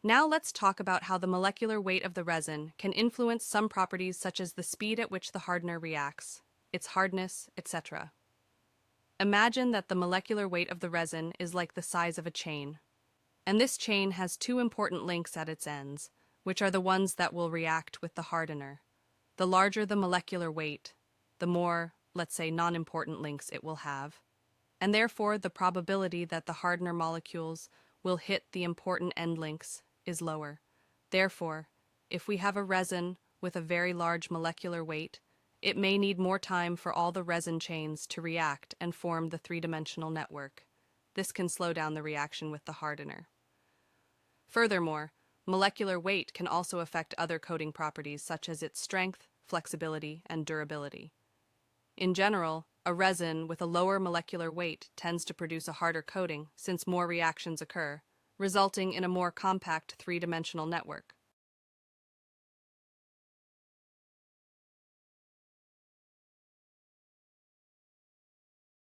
Now let's talk about how the molecular weight of the resin can influence some properties such as the speed at which the hardener reacts, its hardness, etc. Imagine that the molecular weight of the resin is like the size of a chain, and this chain has two important links at its ends, which are the ones that will react with the hardener. The larger the molecular weight, the more, let's say, non-important links it will have, and therefore the probability that the hardener molecules will hit the important end links is lower. Therefore, if we have a resin with a very large molecular weight, it may need more time for all the resin chains to react and form the three-dimensional network. This can slow down the reaction with the hardener. Furthermore, molecular weight can also affect other coating properties such as its strength, flexibility, and durability. In general, a resin with a lower molecular weight tends to produce a harder coating since more reactions occur, resulting in a more compact three-dimensional network.